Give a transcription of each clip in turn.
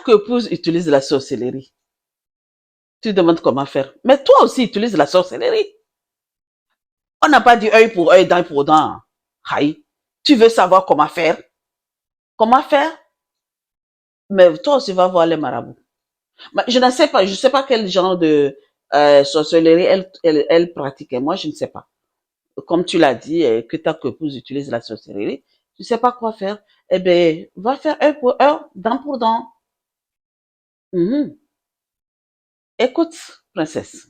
qu'épouse utilise la sorcellerie. Tu demandes comment faire. Mais toi aussi, utilise la sorcellerie. On n'a pas dit œil pour œil, dent pour dent. Aïe. Tu veux savoir comment faire? Comment faire? Mais toi aussi, va voir les marabouts. Mais je ne sais pas, je ne sais pas quel genre de sorcellerie elle pratiquait. Moi, je ne sais pas. Comme tu l'as dit, que ta épouse utilise la sorcellerie, tu ne sais pas quoi faire. Eh bien, va faire œil pour œil, dent pour dent. Mhm. Écoute, princesse,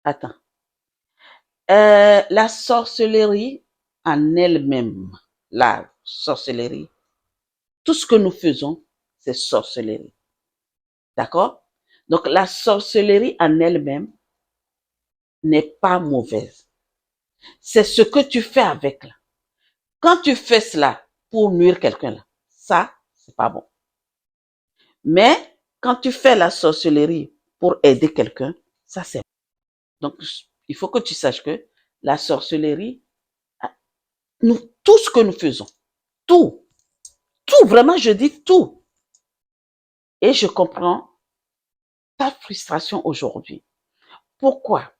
attends. La sorcellerie en elle-même, la sorcellerie, tout ce que nous faisons, c'est sorcellerie. D'accord? Donc, la sorcellerie en elle-même n'est pas mauvaise. C'est ce que tu fais avec là. Quand tu fais cela pour nuire quelqu'un là, ça, c'est pas bon. Mais quand tu fais la sorcellerie pour aider quelqu'un, ça c'est bon. Donc, il faut que tu saches que la sorcellerie, nous, tout ce que nous faisons, tout, tout, vraiment, je dis tout. Et je comprends ta frustration aujourd'hui. Pourquoi?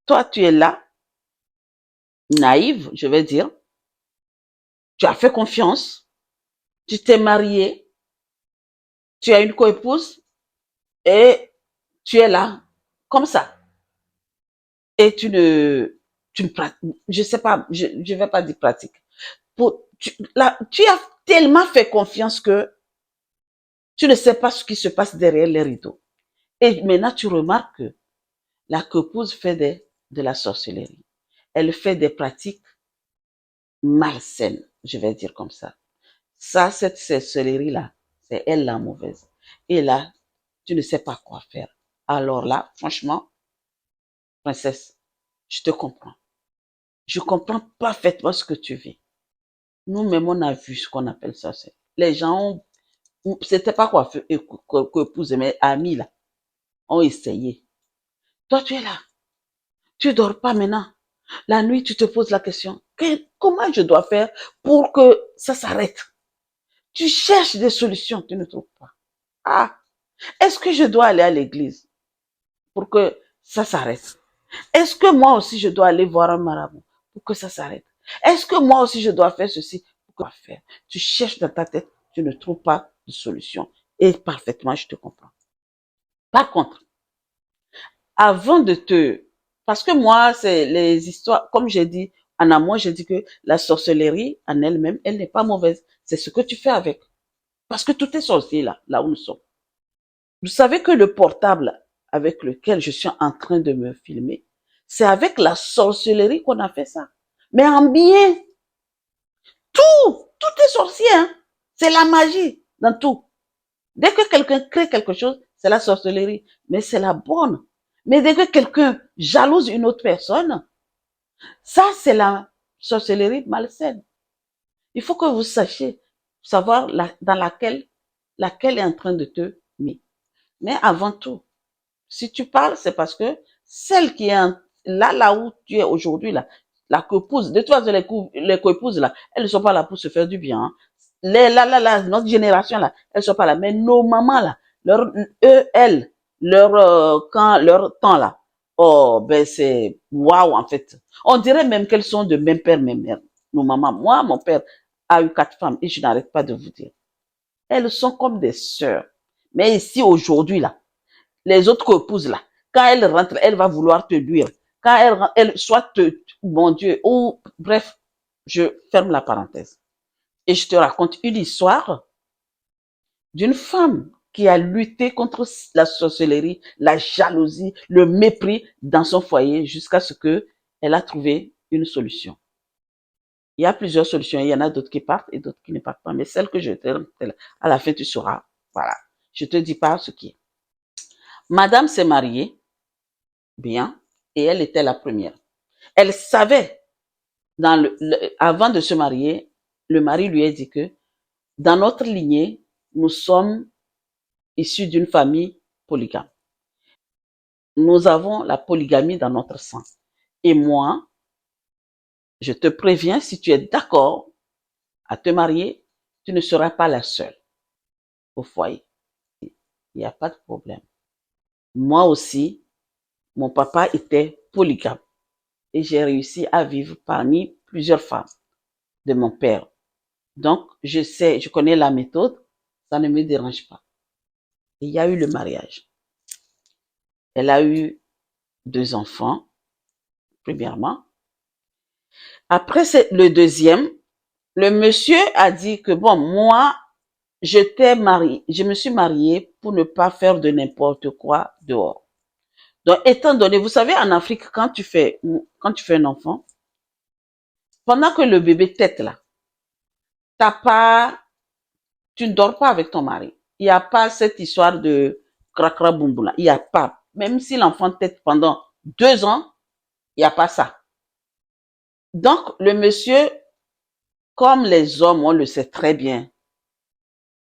Toi, tu es là, naïve, je vais dire. Tu as fait confiance. Tu t'es marié. Tu as une coépouse. Et tu es là, comme ça. Et tu ne pratiques, je sais pas, je vais pas dire pratique. Là, tu as tellement fait confiance que tu ne sais pas ce qui se passe derrière les rideaux. Et maintenant, tu remarques que la coépouse fait de la sorcellerie. Elle fait des pratiques malsaines, je vais dire comme ça. Ça, cette sorcellerie-là, c'est elle la mauvaise. Et là, tu ne sais pas quoi faire. Alors là, franchement, princesse, je te comprends. Je comprends parfaitement ce que tu vis. Nous-mêmes, on a vu ce qu'on appelle ça. Les gens c'était pas quoi épouse, mais amis là, ont essayé. Toi, tu es là. Tu dors pas maintenant. La nuit, tu te poses la question, comment je dois faire pour que ça s'arrête? Tu cherches des solutions, tu ne trouves pas. Ah, est-ce que je dois aller à l'église pour que ça s'arrête? Est-ce que moi aussi je dois aller voir un marabout pour que ça s'arrête? Est-ce que moi aussi je dois faire ceci pour que ça faire? Tu cherches dans ta tête, tu ne trouves pas de solution. Et parfaitement, je te comprends. Par contre, avant de te... Parce que moi, c'est les histoires, comme j'ai dit en amont, j'ai dit que la sorcellerie en elle-même, elle n'est pas mauvaise. C'est ce que tu fais avec. Parce que tout est sorcier là, là où nous sommes. Vous savez que le portable avec lequel je suis en train de me filmer, c'est avec la sorcellerie qu'on a fait ça. Mais en bien. Tout est sorcier. Hein? C'est la magie dans tout. Dès que quelqu'un crée quelque chose, c'est la sorcellerie. Mais c'est la bonne. Mais dès que quelqu'un jalouse une autre personne, ça, c'est la sorcellerie malsaine. Il faut que vous sachiez savoir dans laquelle est en train de te mettre. Mais avant tout, si tu parles, c'est parce que celle qui est là où tu es aujourd'hui, là, la coépouse, de toute façon, les coépouses, là, elles ne sont pas là pour se faire du bien. Hein. Notre génération, là, elles ne sont pas là. Mais nos mamans, là, leur temps, là, oh, ben, c'est waouh, en fait. On dirait même qu'elles sont de même père, même mère. Nos mamans. Moi, mon père a eu 4 femmes et je n'arrête pas de vous dire. Elles sont comme des sœurs. Mais ici, aujourd'hui, là, les autres épouses là, quand elle rentre, elle va vouloir te nuire. Quand elle soit mon Dieu, ou bref, je ferme la parenthèse. Et je te raconte une histoire d'une femme qui a lutté contre la sorcellerie, la jalousie, le mépris dans son foyer jusqu'à ce que elle a trouvé une solution. Il y a plusieurs solutions. Il y en a d'autres qui partent et d'autres qui ne partent pas. Mais celle que je te donne, à la fin, tu sauras. Voilà. Je te dis pas ce qui est. Madame s'est mariée bien, et elle était la première. Elle savait, avant de se marier, le mari lui a dit que dans notre lignée, nous sommes issus d'une famille polygame. Nous avons la polygamie dans notre sang. Et moi, je te préviens, si tu es d'accord à te marier, tu ne seras pas la seule au foyer. il n'y a pas de problème. Moi aussi, mon papa était polygame et j'ai réussi à vivre parmi plusieurs femmes de mon père. Donc, je connais la méthode, ça ne me dérange pas. Il y a eu le mariage. Elle a eu 2 enfants, premièrement. Après, c'est le deuxième. Le monsieur a dit que bon, moi, je me suis mariée pour ne pas faire de n'importe quoi dehors. Donc, étant donné, vous savez, en Afrique, quand tu fais un enfant, pendant que le bébé tète là, t'as pas, tu ne dors pas avec ton mari. Il n'y a pas cette histoire de cracra boum boum là. Il n'y a pas. Même si l'enfant tète pendant 2 ans, il n'y a pas ça. Donc, le monsieur, comme les hommes, on le sait très bien,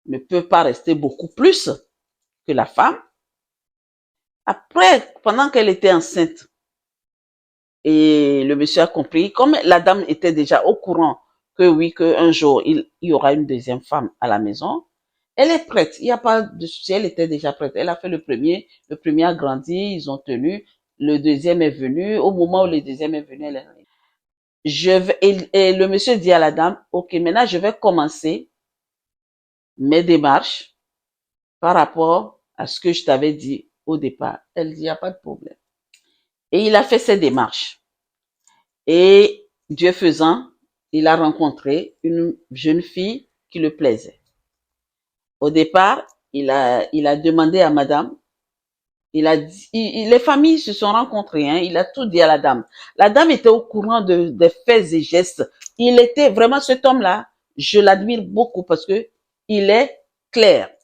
ne peut pas rester beaucoup plus que la femme. Après, pendant qu'elle était enceinte, et le monsieur a compris, comme la dame était déjà au courant que oui, qu'un jour, il y aura une deuxième femme à la maison, elle est prête. Il n'y a pas de souci, elle était déjà prête. Elle a fait le premier a grandi, ils ont tenu, le deuxième est venu. Au moment où le deuxième est venu, elle est et le monsieur dit à la dame, OK, maintenant je vais commencer mes démarches par rapport à ce que je t'avais dit au départ. Elle dit, il n'y a pas de problème. Et il a fait ses démarches. Et Dieu faisant, il a rencontré une jeune fille qui le plaisait. Au départ, il a demandé à madame, les familles se sont rencontrées, hein, il a tout dit à la dame. La dame était au courant des faits et gestes. Il était vraiment cet homme-là, je l'admire beaucoup parce que il est clair.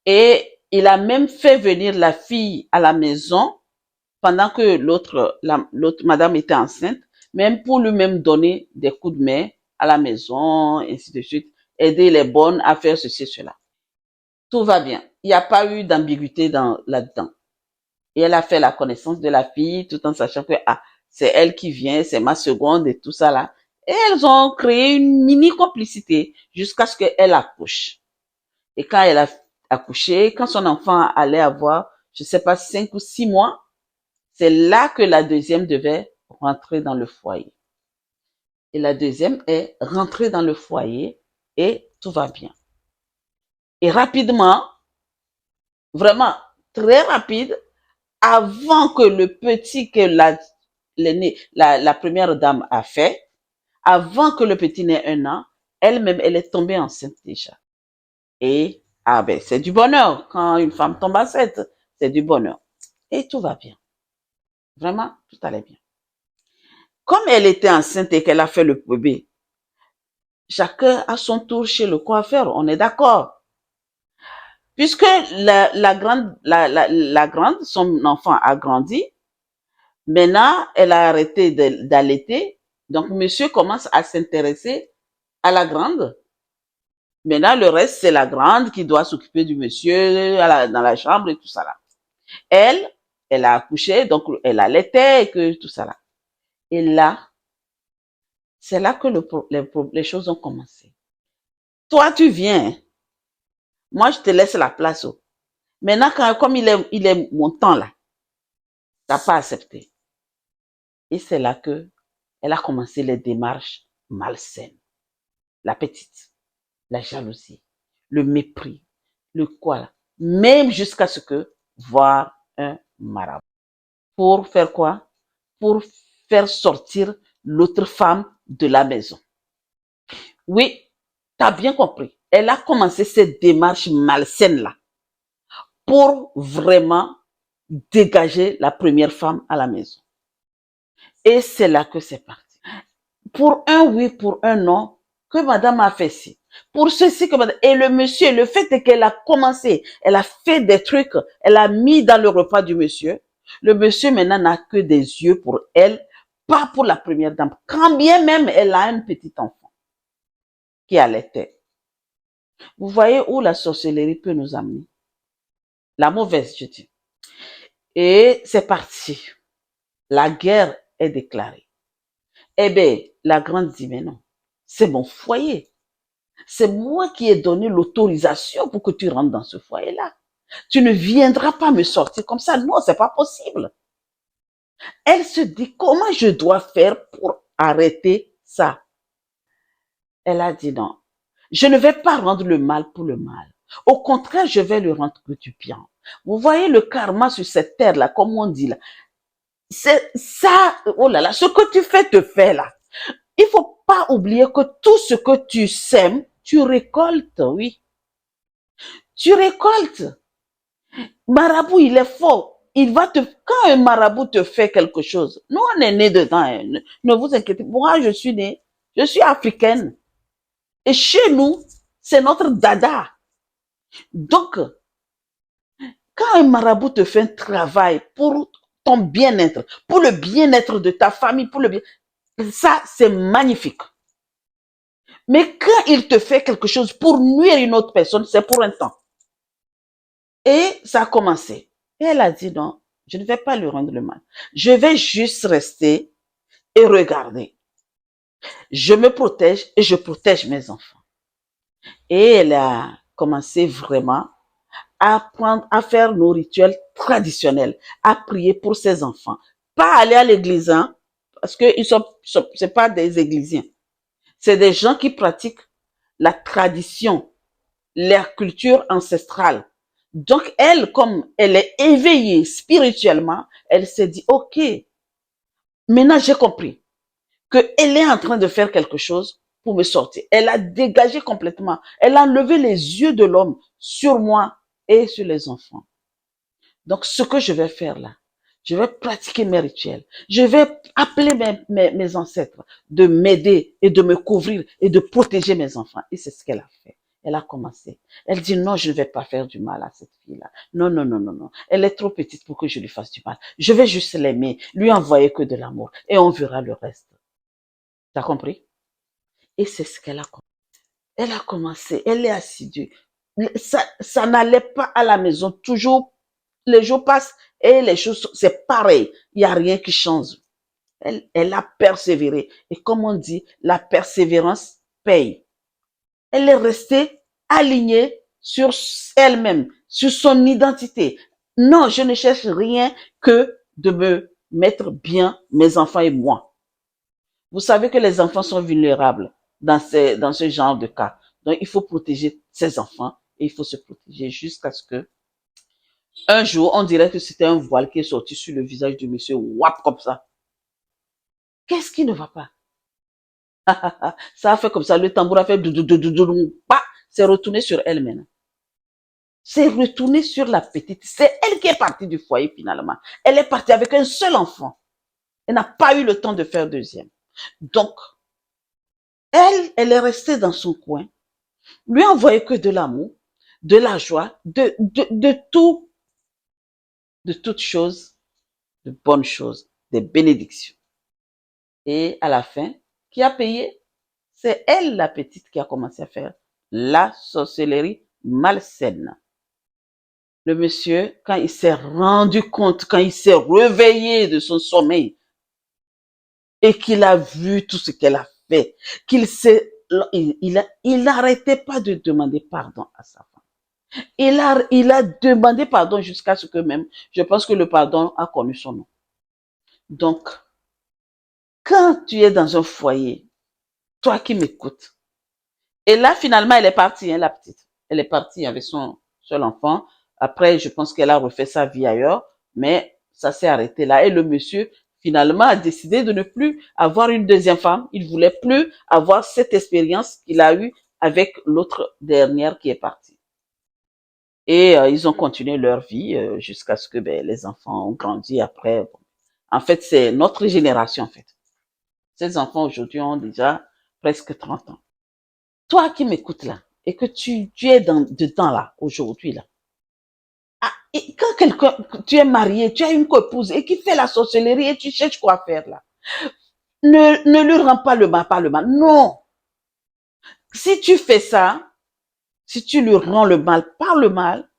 Et il a même fait venir la fille à la maison pendant que l'autre madame était enceinte, même pour lui-même donner des coups de main à la maison, ainsi de suite, aider les bonnes à faire ceci, cela. Tout va bien. Il n'y a pas eu d'ambiguïté là-dedans. Et elle a fait la connaissance de la fille tout en sachant que, ah, c'est elle qui vient, c'est ma seconde et tout ça là. Et elles ont créé une mini complicité jusqu'à ce qu'elle accouche. Et quand elle a accouché, quand son enfant allait avoir, je sais pas, 5 ou 6 mois, c'est là que la deuxième devait rentrer dans le foyer. Et la deuxième est rentrée dans le foyer et tout va bien. Et rapidement, vraiment très rapide, avant que le petit que la première dame a fait, avant que le petit n'ait 1 an, elle-même, elle est tombée enceinte déjà. Et, ah ben, c'est du bonheur. Quand une femme tombe enceinte, c'est du bonheur. Et tout va bien. Vraiment, tout allait bien. Comme elle était enceinte et qu'elle a fait le bébé, chacun a son tour chez le coiffeur, on est d'accord. Puisque la grande, son enfant a grandi, maintenant, elle a arrêté d'allaiter, donc monsieur commence à s'intéresser à la grande. Maintenant, le reste, c'est la grande qui doit s'occuper du monsieur dans la chambre et tout ça là. Elle a accouché, donc elle allaitait et que tout ça là. Et là, c'est là que les choses ont commencé. Toi, tu viens, moi, je te laisse la place. Maintenant, comme il est mon temps là, t'as pas accepté. Et c'est là que elle a commencé les démarches malsaines. La petite, la jalousie, le mépris, le quoi là. Même jusqu'à ce que voir un marabout. Pour faire quoi? Pour faire sortir l'autre femme de la maison. Oui, t'as bien compris. Elle a commencé cette démarche malsaine là pour vraiment dégager la première femme à la maison. Et c'est là que c'est parti. Pour un oui, pour un non, que madame a fait ci. Pour ceci que madame, et le monsieur, le fait est qu'elle a commencé, elle a fait des trucs, elle a mis dans le repas du monsieur. Le monsieur maintenant n'a que des yeux pour elle, pas pour la première dame. Quand bien même elle a un petit enfant qui allaitait. Vous voyez où la sorcellerie peut nous amener. La mauvaise, je dis. Et c'est parti. La guerre est déclarée. Eh bien, la grande dit, mais non, c'est mon foyer. C'est moi qui ai donné l'autorisation pour que tu rentres dans ce foyer-là. Tu ne viendras pas me sortir comme ça. Non, c'est pas possible. Elle se dit, comment je dois faire pour arrêter ça? Elle a dit non. Je ne vais pas rendre le mal pour le mal. Au contraire, je vais le rendre que du bien. Vous voyez le karma sur cette terre-là, comme on dit là. C'est ça, oh là là, ce que tu fais te fait là. Il faut pas oublier que tout ce que tu sèmes, tu récoltes, oui. Tu récoltes. Marabout, il est fort. Il va te, quand un marabout te fait quelque chose, nous on est nés dedans, hein. Ne vous inquiétez pas. Moi, je suis née, je suis africaine. Et chez nous, c'est notre dada. Donc, quand un marabout te fait un travail pour ton bien-être, pour le bien-être de ta famille, pour le bien, ça, c'est magnifique. Mais quand il te fait quelque chose pour nuire une autre personne, c'est pour un temps. Et ça a commencé. Et elle a dit non, je ne vais pas lui rendre le mal. Je vais juste rester et regarder. Je me protège et je protège mes enfants. Et elle a commencé vraiment à apprendre à faire nos rituels traditionnels, à prier pour ses enfants. Pas aller à l'église, hein, parce que c'est pas des églisiens. C'est des gens qui pratiquent la tradition, leur culture ancestrale. Donc, elle, comme elle est éveillée spirituellement, elle s'est dit, OK, maintenant j'ai compris qu'elle est en train de faire quelque chose pour me sortir. Elle a dégagé complètement. Elle a levé les yeux de l'homme sur moi et sur les enfants. Donc, ce que je vais faire là, je vais pratiquer mes rituels. Je vais appeler mes ancêtres de m'aider et de me couvrir et de protéger mes enfants. Et c'est ce qu'elle a fait. Elle a commencé. Elle dit non, je ne vais pas faire du mal à cette fille-là. Non, non, non, non, non. Elle est trop petite pour que je lui fasse du mal. Je vais juste l'aimer, lui envoyer que de l'amour et on verra le reste. T'as compris? Et c'est ce qu'elle a commencé. Elle a commencé, elle est assidue. Ça n'allait pas à la maison. Toujours, les jours passent et les choses, c'est pareil. Il n'y a rien qui change. Elle a persévéré. Et comme on dit, la persévérance paye. Elle est restée alignée sur elle-même, sur son identité. Non, je ne cherche rien que de me mettre bien, mes enfants et moi. Vous savez que les enfants sont vulnérables dans ce genre de cas. Donc, il faut protéger ses enfants et il faut se protéger jusqu'à ce que un jour, on dirait que c'était un voile qui est sorti sur le visage du monsieur, wap, comme ça. Qu'est-ce qui ne va pas? Ça a fait comme ça, le tambour a fait c'est retourné sur elle maintenant. C'est retourné sur la petite. C'est elle qui est partie du foyer finalement. Elle est partie avec un seul enfant. Elle n'a pas eu le temps de faire deuxième. Donc, elle est restée dans son coin, lui envoyer que de l'amour, de la joie, de tout, de toutes choses, de bonnes choses, des bénédictions. Et à la fin, qui a payé? C'est elle, la petite, qui a commencé à faire la sorcellerie malsaine. Le monsieur, quand il s'est rendu compte, quand il s'est réveillé de son sommeil et qu'il a vu tout ce qu'elle a fait, il n'arrêtait pas de demander pardon à sa femme. Il a demandé pardon jusqu'à ce que même, je pense que le pardon a connu son nom. Donc, quand tu es dans un foyer, toi qui m'écoutes, et là, finalement, elle est partie, hein, la petite. Elle est partie avec son seul enfant. Après, je pense qu'elle a refait sa vie ailleurs, mais ça s'est arrêté là. Et le monsieur, finalement, a décidé de ne plus avoir une deuxième femme. Il voulait plus avoir cette expérience qu'il a eue avec l'autre dernière qui est partie. Et ils ont continué leur vie jusqu'à ce que les enfants ont grandi après. En fait, c'est notre génération, en fait. Ces enfants aujourd'hui ont déjà presque 30 ans. Toi qui m'écoutes là, et que tu es dedans là, aujourd'hui là. Ah, et quand quelqu'un, tu es marié, tu as une épouse et qui fait la sorcellerie et tu cherches quoi faire là. Ne lui rends pas le mal par le mal. Non. Si tu fais ça, si tu lui rends le mal par le mal,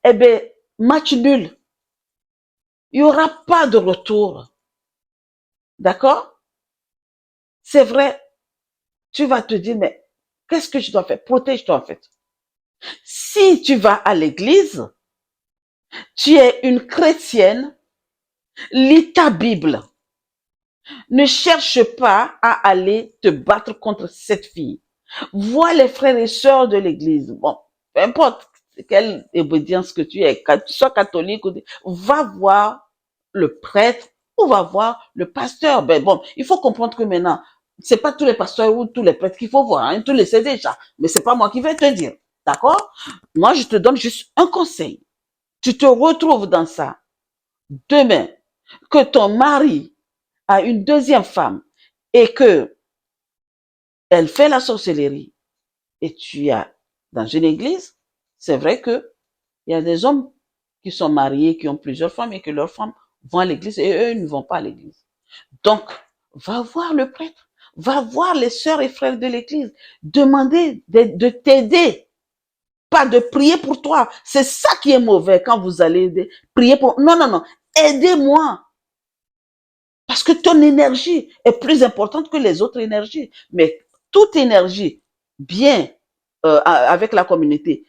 eh ben, match nul. Il n'y aura pas de retour. D'accord? C'est vrai. Tu vas te dire, mais qu'est-ce que je dois faire? Protège-toi en fait. Si tu vas à l'église, Tu es une chrétienne, lis ta Bible. Ne cherche pas à aller te battre contre cette fille. Vois les frères et sœurs de l'église. Bon, peu importe quelle obédience que tu es, que tu sois catholique, va voir le prêtre ou va voir le pasteur. Ben bon, il faut comprendre que maintenant, c'est pas tous les pasteurs ou tous les prêtres qu'il faut voir, hein, tu le sais déjà. Mais c'est pas moi qui vais te dire. D'accord? Moi, je te donne juste un conseil. Tu te retrouves dans ça. Demain, que ton mari a une deuxième femme et que elle fait la sorcellerie et tu es dans une église, c'est vrai que il y a des hommes qui sont mariés, qui ont plusieurs femmes et que leurs femmes vont à l'église et eux ne vont pas à l'église. Donc, va voir le prêtre, va voir les sœurs et frères de l'église, demander de t'aider, pas de prier pour toi. C'est ça qui est mauvais quand vous allez prier pour... Non, non, non, aidez-moi. Parce que ton énergie est plus importante que les autres énergies. Mais toute énergie bien avec la communauté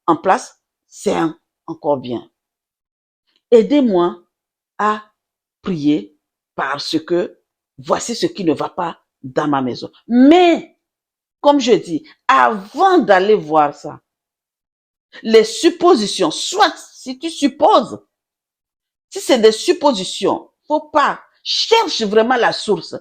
en place, c'est encore bien. Aidez-moi à prier parce que voici ce qui ne va pas dans ma maison. Mais, comme je dis, avant d'aller voir ça, les suppositions, soit si tu supposes, si c'est des suppositions, faut pas, cherche vraiment la source.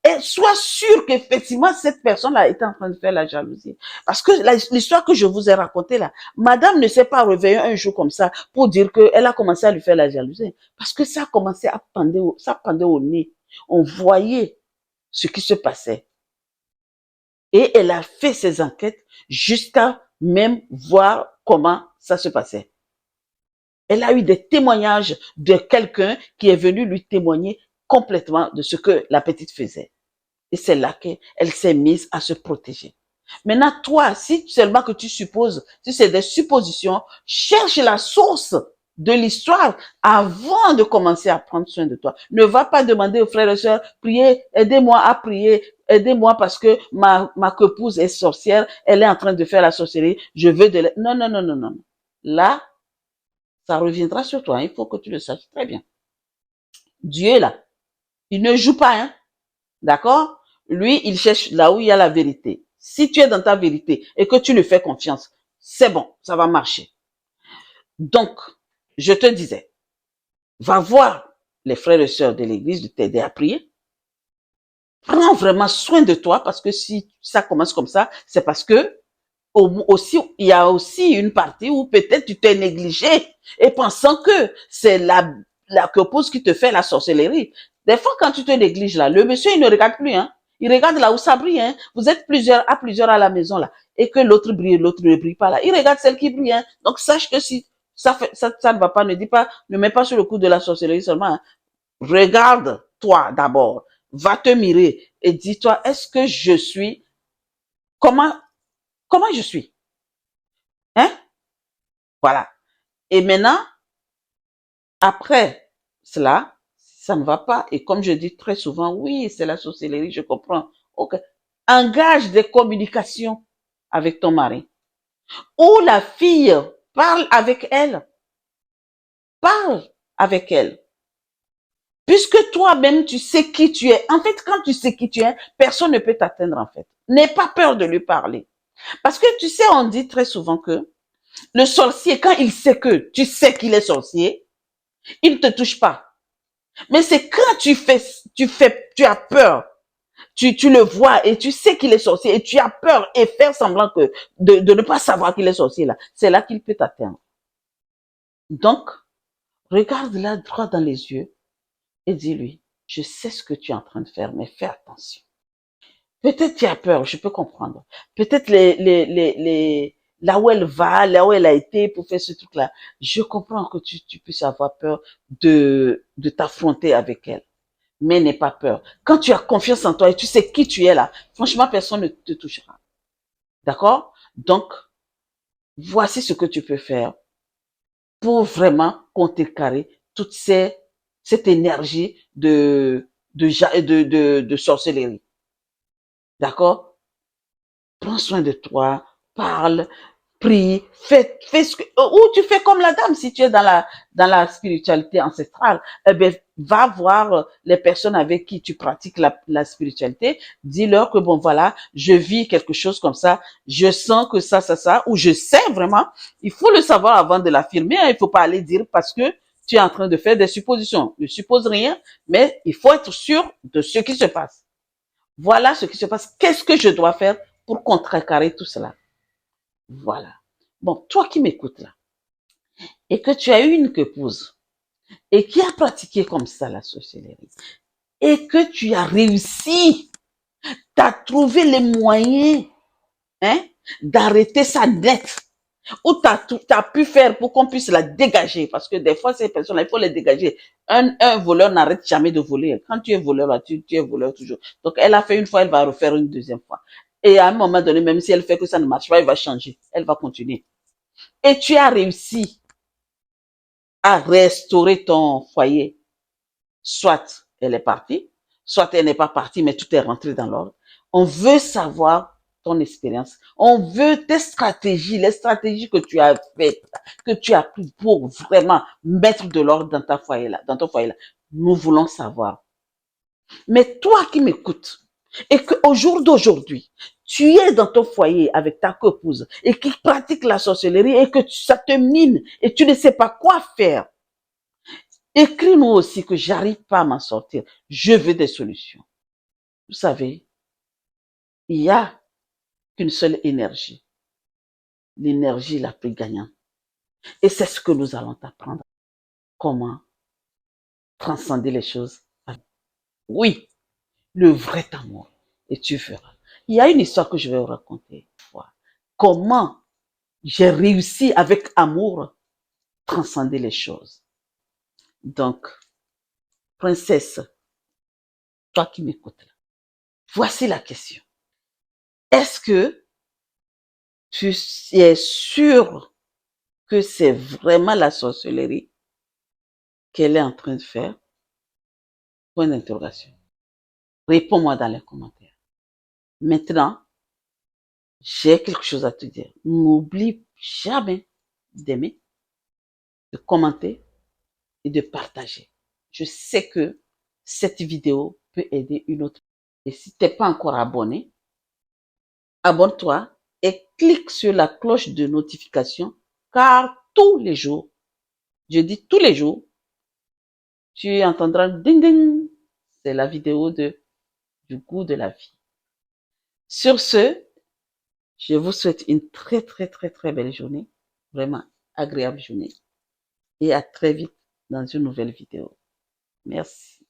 Et sois sûr qu'effectivement, cette personne-là est en train de faire la jalousie. Parce que l'histoire que je vous ai racontée là, madame ne s'est pas réveillée un jour comme ça pour dire qu'elle a commencé à lui faire la jalousie. Parce que ça a commencé à pendre, ça pendait au nez. On voyait ce qui se passait. Et elle a fait ses enquêtes jusqu'à même voir comment ça se passait. Elle a eu des témoignages de quelqu'un qui est venu lui témoigner complètement de ce que la petite faisait. Et c'est là qu'elle s'est mise à se protéger. Maintenant, toi, si seulement que tu supposes, si c'est des suppositions, cherche la source de l'histoire avant de commencer à prendre soin de toi. Ne va pas demander aux frères et sœurs, priez, aidez-moi à prier, aidez-moi parce que ma épouse est sorcière, elle est en train de faire la sorcellerie, je veux de l'aide. Non, non, non, non, non. Là, ça reviendra sur toi. Il faut que tu le saches très bien. Dieu, là, il ne joue pas, hein. D'accord? Lui, il cherche là où il y a la vérité. Si tu es dans ta vérité et que tu lui fais confiance, c'est bon, ça va marcher. Donc, je te disais, va voir les frères et sœurs de l'église de t'aider à prier. Prends vraiment soin de toi parce que si ça commence comme ça, c'est parce que aussi, il y a aussi une partie où peut-être tu t'es négligé et pensant que c'est la copose qui te fait la sorcellerie. Des fois, quand tu te négliges là, le monsieur, il ne regarde plus, hein. Il regarde là où ça brille, hein. Vous êtes plusieurs à la maison là. Et que l'autre brille, l'autre ne brille pas là. Il regarde celle qui brille, hein. Donc, sache que si ça ne va pas, ne dis pas, ne mets pas sur le coup de la sorcellerie seulement, hein. Regarde toi d'abord. Va te mirer et dis-toi, est-ce que je suis, comment, comment je suis? Hein? Voilà. Et maintenant, après cela, ça ne va pas. Et comme je dis très souvent, oui, c'est la sorcellerie, je comprends. Ok. Engage des communications avec ton mari. Ou la fille, parle avec elle. Parle avec elle. Puisque toi-même, tu sais qui tu es. En fait, quand tu sais qui tu es, personne ne peut t'atteindre, en fait. N'aie pas peur de lui parler. Parce que tu sais, on dit très souvent que le sorcier, quand il sait que tu sais qu'il est sorcier, il ne te touche pas. Mais c'est quand tu as peur, tu le vois et tu sais qu'il est sorcier et tu as peur et faire semblant que de ne pas savoir qu'il est sorcier là, c'est là qu'il peut t'atteindre. Donc, regarde-la droit dans les yeux et dis-lui, je sais ce que tu es en train de faire, mais fais attention. Peut-être tu as peur, je peux comprendre. Peut-être là où elle va, là où elle a été pour faire ce truc-là, je comprends que tu puisses avoir peur de t'affronter avec elle. Mais n'aie pas peur. Quand tu as confiance en toi et tu sais qui tu es là, franchement, personne ne te touchera. D'accord? Donc, voici ce que tu peux faire pour vraiment contrecarrer cette énergie de sorcellerie. D'accord? Prends soin de toi, parle, prie, fais ce que, ou tu fais comme la dame, si tu es dans la spiritualité ancestrale, eh bien, va voir les personnes avec qui tu pratiques la spiritualité, dis-leur que bon, voilà, je vis quelque chose comme ça, je sens que ça, ou je sais vraiment, il faut le savoir avant de l'affirmer, hein, il faut pas aller dire parce que tu es en train de faire des suppositions. Ne suppose rien, mais il faut être sûr de ce qui se passe. Voilà ce qui se passe. Qu'est-ce que je dois faire pour contrecarrer tout cela? Voilà. Bon, toi qui m'écoutes là, et que tu as eu une épouse, et qui a pratiqué comme ça la sorcellerie, et que tu as réussi, tu as trouvé les moyens hein, d'arrêter ça net, ou tu as pu faire pour qu'on puisse la dégager, parce que des fois, ces personnes-là, il faut les dégager. Un voleur n'arrête jamais de voler. Quand tu es voleur, là, tu es voleur toujours. Donc, elle a fait une fois, elle va refaire une deuxième fois. Et à un moment donné, même si elle fait que ça ne marche pas, elle va changer. Elle va continuer. Et tu as réussi à restaurer ton foyer. Soit elle est partie, soit elle n'est pas partie, mais tout est rentré dans l'ordre. On veut savoir ton expérience. On veut tes stratégies, les stratégies que tu as faites, que tu as pris pour vraiment mettre de l'ordre dans ta foyer là, dans ton foyer là. Nous voulons savoir. Mais toi qui m'écoutes, et qu'au jour d'aujourd'hui, tu es dans ton foyer avec ta épouse et qui pratique la sorcellerie et que ça te mine et tu ne sais pas quoi faire, écris-nous aussi que j'arrive pas à m'en sortir. Je veux des solutions. Vous savez, il y a qu'une seule énergie, l'énergie la plus gagnante. Et c'est ce que nous allons t'apprendre. Comment transcender les choses. Oui, le vrai amour. Et tu verras. Il y a une histoire que je vais vous raconter. Comment j'ai réussi avec amour transcender les choses. Donc, princesse, toi qui m'écoutes, voici la question. Est-ce que tu es sûr que c'est vraiment la sorcellerie qu'elle est en train de faire? Point d'interrogation. Réponds-moi dans les commentaires. Maintenant, j'ai quelque chose à te dire. N'oublie jamais d'aimer, de commenter et de partager. Je sais que cette vidéo peut aider une autre. Et si tu n'es pas encore abonné, abonne-toi et clique sur la cloche de notification car tous les jours, je dis tous les jours, tu entendras ding ding. C'est la vidéo du goût de la vie. Sur ce, je vous souhaite une très très très très belle journée, vraiment agréable journée et à très vite dans une nouvelle vidéo. Merci.